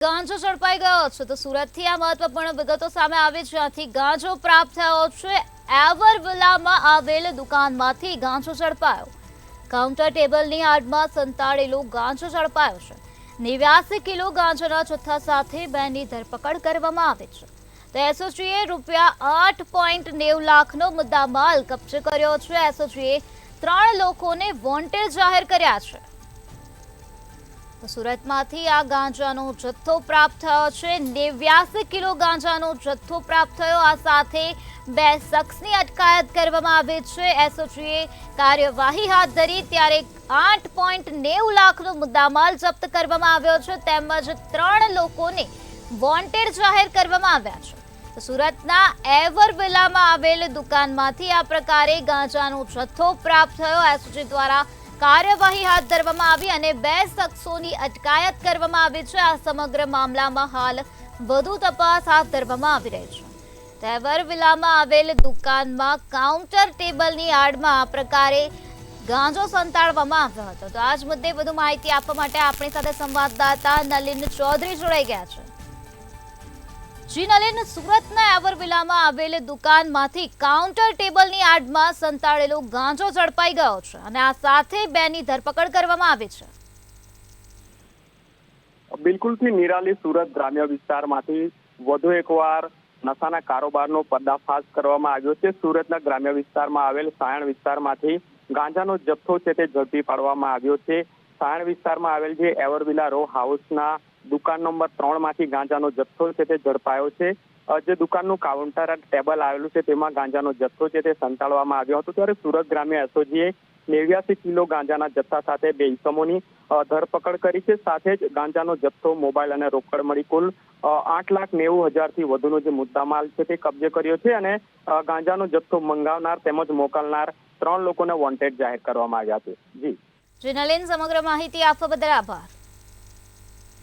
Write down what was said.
ગાંજો ઝડપાઈ ગયો છે તો સુરતથી આ મહત્વપૂર્ણ વિગતો સામે આવી છે. જ્યાંથી ગાંજો પ્રાપ્ત થયો છે. એવર વિલામાં આવેલ દુકાનમાંથી ગાંજો ઝડપાયો. કાઉન્ટર ટેબલની આડમાં સંતાડેલો ગાંજો ઝડપાયો છે. 89 કિલો ગાંજાના જથ્થા સાથે બેની ધરપકડ કરવામાં આવી છે. તો એસઓજીએ ₹8.90 લાખનો મુદ્દામાલ કબજે કર્યો છે. એસઓજીએ 3 લોકોને વોન્ટેડ જાહેર કર્યા છે. સુરતમાંથી આ ગાંજાનો જથ્થો પ્રાપ્ત થયો છે. 89 કિલો ગાંજાનો જથ્થો પ્રાપ્ત થયો. આ સાથે 2 શખ્સની અટકાયત કરવામાં આવી છે. એસઓજીએ કાર્યવાહી હાથ ધરી ત્યારે 8.90 લાખનો મુદ્દામાલ જપ્ત કરવામાં આવ્યો છે તેમજ 3 લોકોને વોન્ટેડ જાહેર કરવામાં આવ્યા છે. સુરતના એવર વિલામાં આવેલ દુકાનમાંથી આ પ્રકારે ગાંજાનો જથ્થો પ્રાપ્ત થયો. એસઓજી દ્વારા કાર્યવાહી હાથ ધરવામાં આવી અને 2 શખ્સોની અટકાયત કરવામાં આવી છે. આ સમગ્ર મામલામાં હાલ વધુ તપાસ હાથ ધરવામાં આવી રહી છે. એવર વિલામાં આવેલ દુકાનમાં કાઉન્ટર ટેબલની આડમાં આ પ્રકારે ગાંજો સંતાડવામાં આવ્યો હતો. તો આ જ મુદ્દે વધુ માહિતી આપવા માટે આપણી સાથે સંવાદદાતા નલિન ચૌધરી જોડાઈ ગયા છે. જી નલિન, સુરતના એવર વિલામાં આવેલ દુકાનમાંથી કાઉન્ટર ટેબલની આડમાં સંતાડેલો ગાંજો ઝડપાઈ ગયો છે અને આ સાથે 2ની ધરપકડ કરવામાં આવી છે. બિલકુલથી નિરાલી સુરત ગ્રામ્ય વિસ્તારમાંથી વધુ એકવાર નશાના કારોબારનો પર્દાફાશ કરવામાં આવ્યો છે. સુરતના ગ્રામ્ય વિસ્તારમાં આવેલ સાયણ વિસ્તારમાંથી ગાંજાનો જથ્થો છે તે ઝડપી પાડવામાં આવ્યો છે. સાયણ વિસ્તારમાં આવેલ જે એવર વિલા રો હાઉસના દુકાન નંબર 3 માંથી ગાંજાનો જથ્થો છે તે ઝડપાયો છે. જે દુકાનનું કાઉન્ટર ટેબલ આવેલું છે તેમાં ગાંજાનો જથ્થો છે તે સંતાડવામાં આવ્યો હતો. ત્યારે સુરત ગ્રામ્ય એસઓજીએ 89 કિલો ગાંજાના જથ્થા સાથે 2 ઇસમોની ધરપકડ કરી છે. સાથે જ ગાંજાનો જથ્થો, મોબાઈલ અને રોકડ મળી કુલ 8,90,000થી વધુનો જે મુદ્દામાલ છે તે કબજે કર્યો છે અને ગાંજાનો જથ્થો મંગાવનાર તેમજ મોકલનાર 3 લોકોને વોન્ટેડ જાહેર કરવામાં આવ્યા છે. જી નલિન, સમગ્ર માહિતી આપવા બદલ આભાર.